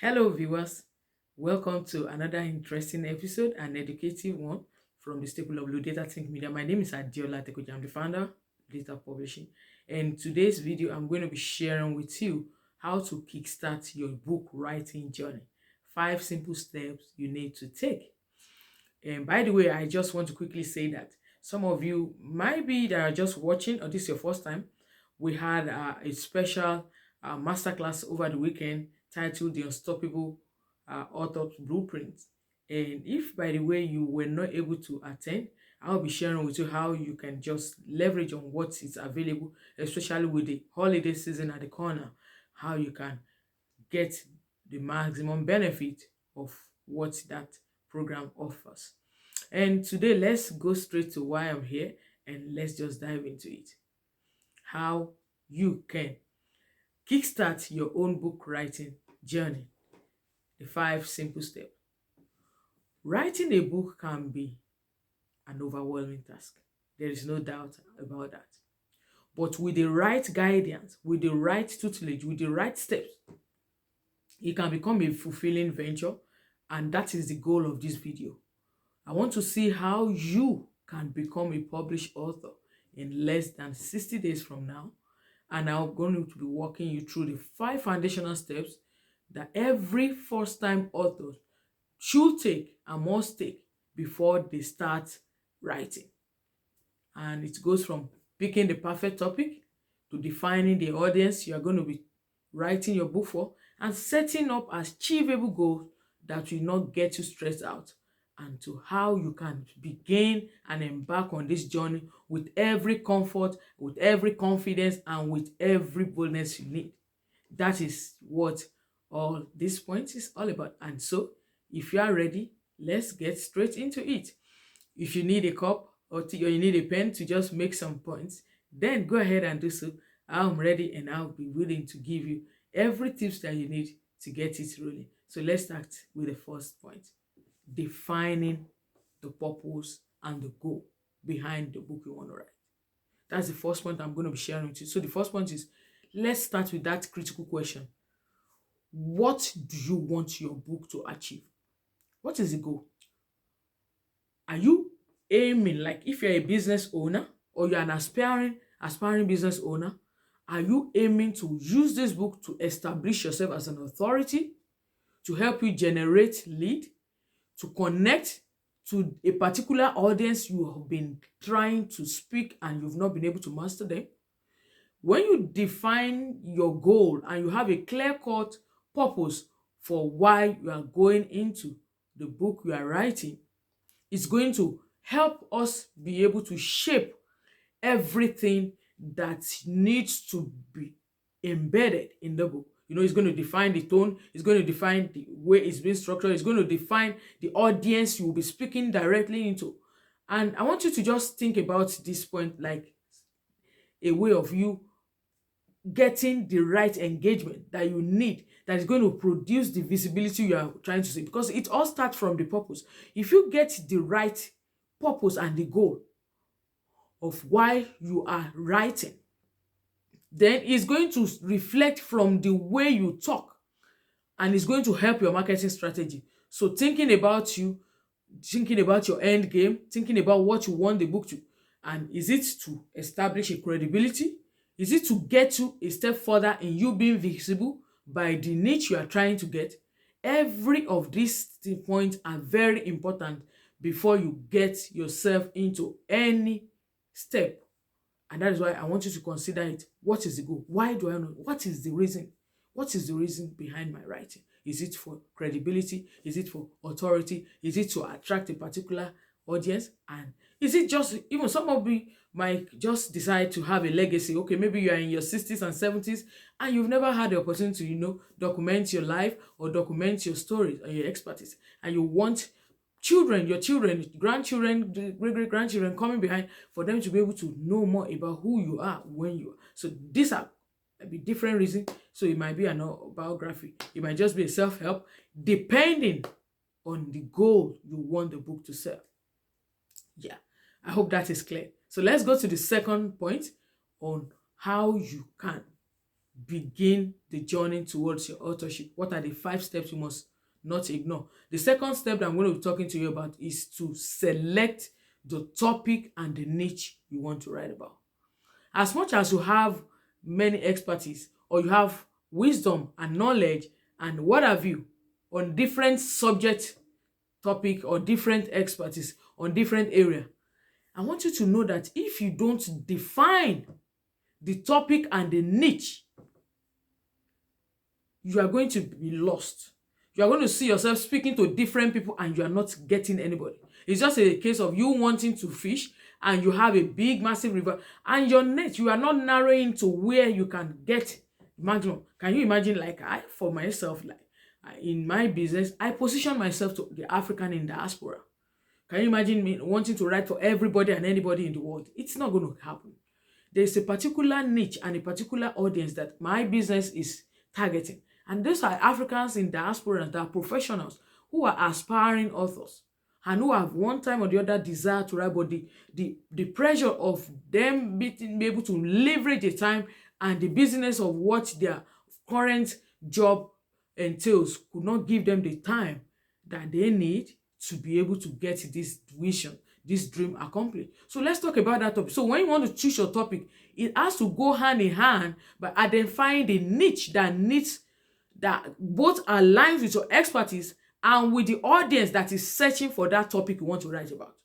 Hello, viewers. Welcome to another interesting episode and educative one from the staple of Blue Data Think Media. My name is Adiola Tekoja. I'm the founder of Data Publishing. And today's video, I'm going to be sharing with you how to kickstart your book writing journey. 5 simple steps you need to take. And by the way, I just want to quickly say that some of you might be that are just watching, or this is your first time. We had a special masterclass over the weekend titled The Unstoppable Author's Blueprint. And if, by the way, you were not able to attend, I'll be sharing with you how you can just leverage on what is available, especially with the holiday season at the corner, how you can get the maximum benefit of what that program offers. And today, let's go straight to why I'm here and let's just dive into it. How you can kickstart your own book writing journey. The 5 simple steps. Writing a book can be an overwhelming task. There is no doubt about that. But with the right guidance, with the right tutelage, with the right steps, it can become a fulfilling venture, and that is the goal of this video. I want to see how you can become a published author in less than 60 days from now, and I'm going to be walking you through the 5 foundational steps that every first-time author should take and must take before they start writing. And it goes from picking the perfect topic to defining the audience you are going to be writing your book for, and setting up achievable goals that will not get you stressed out, and to how you can begin and embark on this journey with every comfort, with every confidence, and with every boldness you need. That is what all this point is all about. And so, if you are ready, let's get straight into it. If you need a cup or tea, or you need a pen to just make some points, then go ahead and do so. I'm ready and I'll be willing to give you every tips that you need to get it rolling. So let's start with the first point. Defining the purpose and the goal behind the book you want to write. That's the first point I'm going to be sharing with you. So the first point is, let's start with that critical question. What do you want your book to achieve? What is the goal? Are you aiming, like if you're a business owner or you're an aspiring business owner, are you aiming to use this book to establish yourself as an authority, to help you generate lead, to connect to a particular audience you have been trying to speak and you've not been able to master them? When you define your goal and you have a clear-cut purpose for why you are going into the book you are writing, it's going to help us be able to shape everything that needs to be embedded in the book. It's going to define the tone, it's going to define the way it's being structured, it's going to define the audience you will be speaking directly into. And I want you to just think about this point like a way of you getting the right engagement that you need, that is going to produce the visibility you are trying to see, because it all starts from the purpose. If you get the right purpose and the goal of why you are writing, then it's going to reflect from the way you talk, and it's going to help your marketing strategy. So thinking about you, thinking about your end game, thinking about what you want the book to, and is it to establish a credibility? Is it to get you a step further in you being visible by the niche you are trying to get? Every of these points are very important before you get yourself into any step. And that is why I want you to consider it. What is the goal? Why do I know? What is the reason? What is the reason behind my writing? Is it for credibility? Is it for authority? Is it to attract a particular audience? And is it just, even some of you might just decide to have a legacy. Okay, maybe you are in your 60s and 70s and you've never had the opportunity to, document your life or document your stories and your expertise. And you want your children, grandchildren, great-great-grandchildren coming behind for them to be able to know more about who you are when you are. So these are maybe different reasons. So it might be an autobiography. It might just be a self-help, depending on the goal you want the book to serve. Yeah, I hope that is clear. So let's go to the second point on how you can begin the journey towards your authorship. What are the 5 steps you must not ignore? The second step that I'm going to be talking to you about is to select the topic and the niche you want to write about. As much as you have many expertise, or you have wisdom and knowledge and what have you on different subject topic or different expertise on different area, I want you to know that if you don't define the topic and the niche, you are going to be lost. You are going to see yourself speaking to different people and you are not getting anybody. It's just a case of you wanting to fish and you have a big, massive river, and your net, you are not narrowing to where you can get maximum. Can you imagine, like I, for myself, like in my business, I position myself to the African in diaspora. Can you imagine me wanting to write for everybody and anybody in the world? It's not going to happen. There's a particular niche and a particular audience that my business is targeting. And those are Africans in diaspora that are professionals who are aspiring authors and who have one time or the other desire to write, but the pressure of them being able to leverage the time and the business of what their current job entails could not give them the time that they need to be able to get this vision, this dream accomplished. So let's talk about that topic. So when you want to choose your topic, it has to go hand in hand by identifying the niche that needs, that both aligns with your expertise and with the audience that is searching for that topic you want to write about.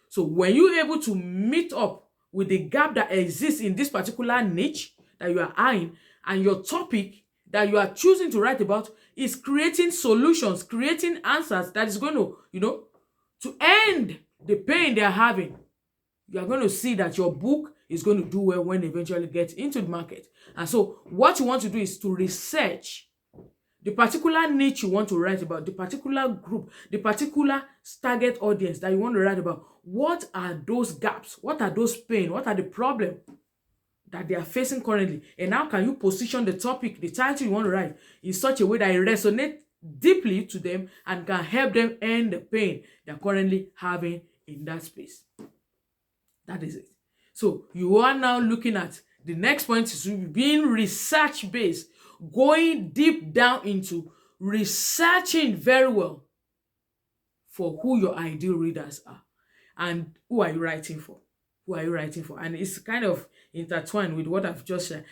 So when you're able to meet up with the gap that exists in this particular niche that you are eyeing, and your topic that you are choosing to write about is creating solutions, creating answers that is going to, to end the pain they are having, you are going to see that your book is going to do well when it eventually gets into the market. And so what you want to do is to research the particular niche you want to write about, the particular group, the particular target audience that you want to write about. What are those gaps? What are those pain? What are the problems that they are facing currently? And how can you position the topic, the title you want to write, in such a way that it resonates deeply to them and can help them end the pain they're currently having in that space? That is it. So you are now looking at the next point, is being research based, going deep down into researching very well for who your ideal readers are and who are you writing for. Who are you writing for? And it's kind of intertwined with what I've just said.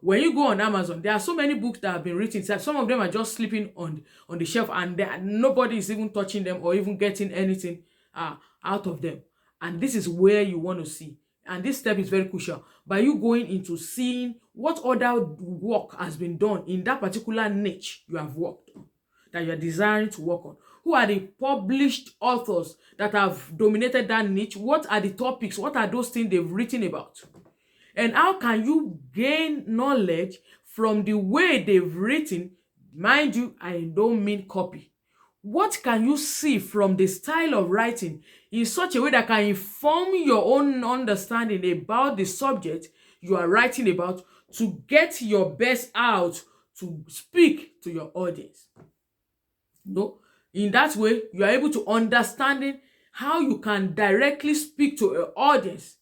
When you go on Amazon, there are so many books that have been written. Some of them are just sleeping on the shelf, and nobody is even touching them or even getting anything out of them. And this is where you want to see. And this step is very crucial. By you going into seeing what other work has been done in that particular niche you have worked on, that you are desiring to work on. Who are the published authors that have dominated that niche? What are the topics? What are those things they've written about? And how can you gain knowledge from the way they've written? Mind you, I don't mean copy. What can you see from the style of writing in such a way that can inform your own understanding about the subject you are writing about, to get your best out, to speak to your audience? In that way, you are able to understand how you can directly speak to your audience,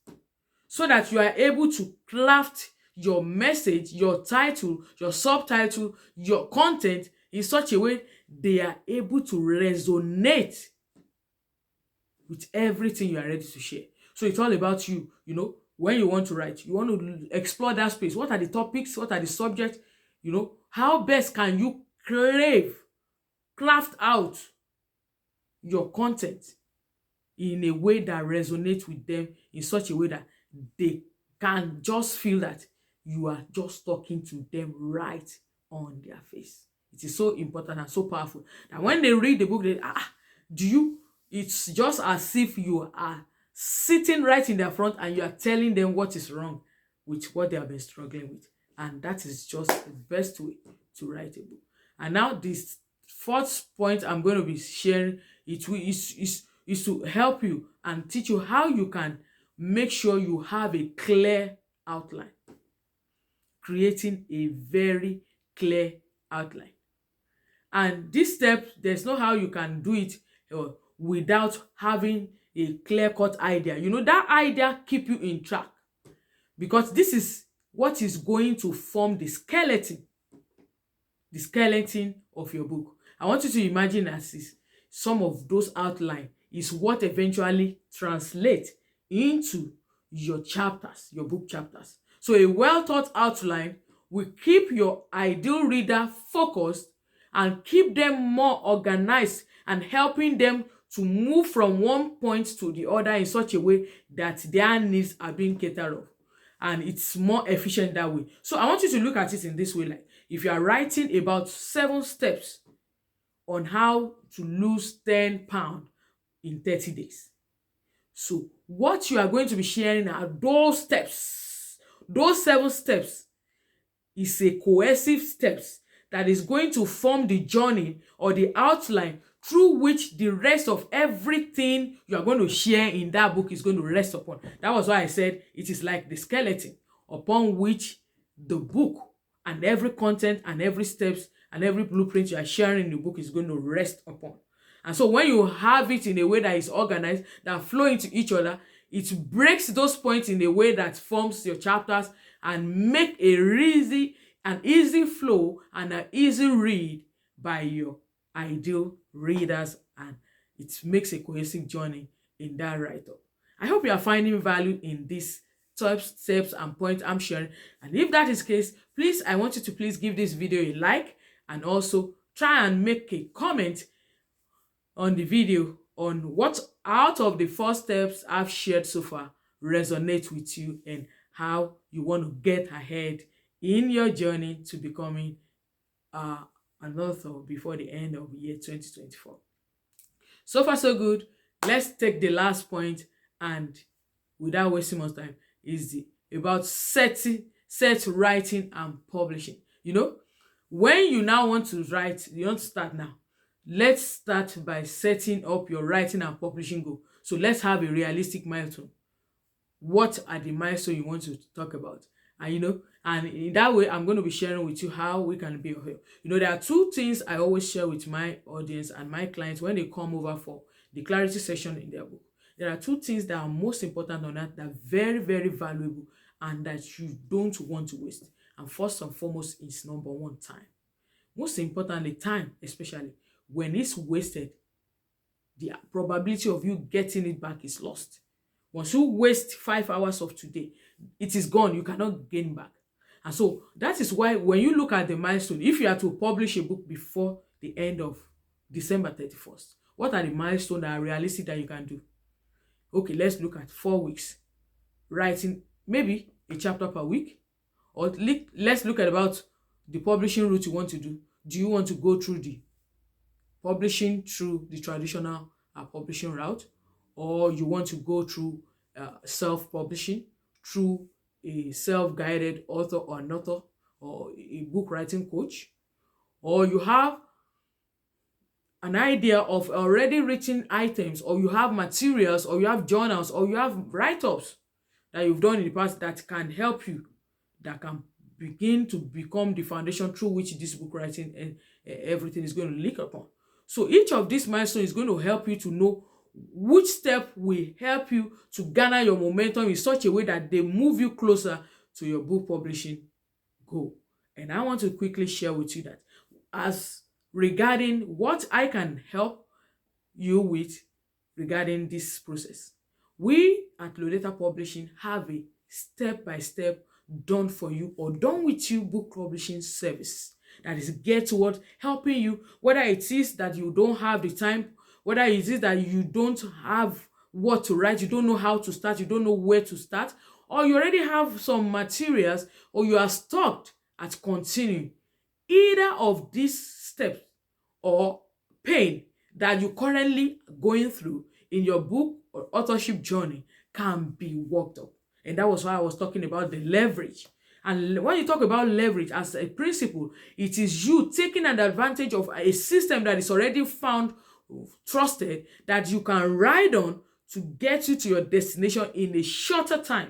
so that you are able to craft your message, your title, your subtitle, your content in such a way they are able to resonate with everything you are ready to share. So it's all about you, when you want to write, you want to explore that space. What are the topics? What are the subjects? How best can you craft out your content in a way that resonates with them, in such a way that they can just feel that you are just talking to them right on their face. It is so important and so powerful that when they read the book, it's just as if you are sitting right in their front and you are telling them what is wrong with what they have been struggling with. And that is just the best way to write a book. And now this fourth point I'm going to be sharing, is to help you and teach you how you can make sure you have a clear outline. Creating a very clear outline. And this step, there's no how you can do it without having a clear-cut idea. That idea keep you in track, because this is what is going to form the skeleton of your book. I want you to imagine as is some of those outline is what eventually translate into your chapters, your book chapters. So a well thought outline will keep your ideal reader focused and keep them more organized and helping them to move from one point to the other in such a way that their needs are being catered of, and it's more efficient that way. So I want you to look at it in this way, like if you are writing about 7 steps on how to lose 10 pounds in 30 days. So what you are going to be sharing are those steps. Those 7 steps is a cohesive steps that is going to form the journey or the outline through which the rest of everything you are going to share in that book is going to rest upon. That was why I said it is like the skeleton upon which the book and every content and every steps and every blueprint you are sharing in the book is going to rest upon. And so when you have it in a way that is organized, that flow into each other, it breaks those points in a way that forms your chapters and make an easy flow and an easy read by your ideal readers, and it makes a cohesive journey in that write-up. I hope you are finding value in these top steps and points I'm sharing. And if that is the case, please, I want you to please give this video a like and also try and make a comment on the video on what out of the 4 steps I've shared so far resonate with you and how you want to get ahead in your journey to becoming an author before the end of year 2024. So far so good. Let's take the last point, and without wasting much time, is about set writing and publishing. When you now want to write, you want to start now. Let's start by setting up your writing and publishing goal. So let's have a realistic milestone. What are the milestones you want to talk about? And in that way, I'm going to be sharing with you how we can be of help. There are 2 things I always share with my audience and my clients when they come over for the clarity session in their book. There are 2 things that are most important on that are very, very valuable and that you don't want to waste. And first and foremost is number 1, time. Most importantly, time, especially when it's wasted, the probability of you getting it back is lost. Once you waste 5 hours of today, it is gone. You cannot gain back. And so that is why when you look at the milestone, if you are to publish a book before the end of December 31st, what are the milestones that are realistic that you can do? Okay, let's look at 4 weeks. Writing maybe a chapter per week. Or let's look at about the publishing route you want to do. Do you want to go through the publishing through the traditional publishing route, or you want to go through self-publishing through a self-guided author or an author or a book writing coach, or you have an idea of already written items, or you have materials, or you have journals, or you have write-ups that you've done in the past that can help you, that can begin to become the foundation through which this book writing and everything is going to leak upon. So each of these milestones is going to help you to know which step will help you to garner your momentum in such a way that they move you closer to your book publishing goal. And I want to quickly share with you that as regarding what I can help you with regarding this process. We at Lodeta Publishing have a step-by-step done for you or done with you book publishing service that is geared toward helping you, whether it is that you don't have the time, whether it is that you don't have what to write, you don't know how to start, you don't know where to start, or you already have some materials, or you are stuck at continuing. Either of these steps or pain that you're currently going through in your book or authorship journey can be worked up. And that was why I was talking about the leverage. And when you talk about leverage as a principle, it is you taking an advantage of a system that is already found, trusted, that you can ride on to get you to your destination in a shorter time.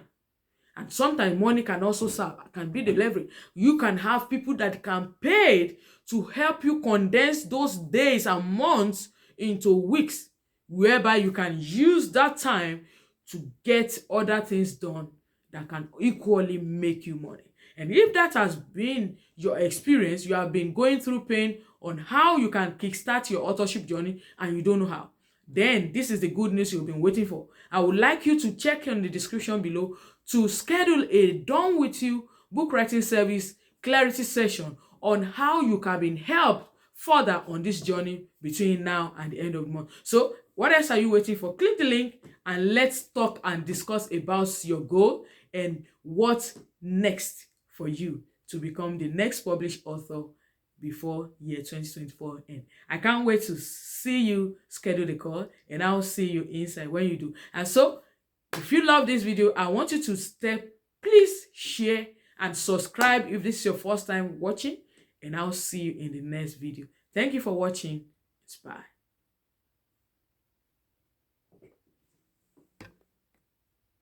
And sometimes money can also serve, can be the leverage. You can have people that can pay to help you condense those days and months into weeks, whereby you can use that time to get other things done that can equally make you money. And if that has been your experience, you have been going through pain on how you can kickstart your authorship journey and you don't know how, then this is the good news you've been waiting for. I would like you to check in the description below to schedule a done with you book writing service clarity session on how you can be helped further on this journey between now and the end of the month. So what else are you waiting for? Click the link and let's talk and discuss about your goal and what's next for you to become the next published author before year 2024 end. I can't wait to see you schedule the call, and I'll see you inside when you do. And so if you love this video, I want you to please share and subscribe if this is your first time watching, and I'll see you in the next video. Thank you for watching. Bye.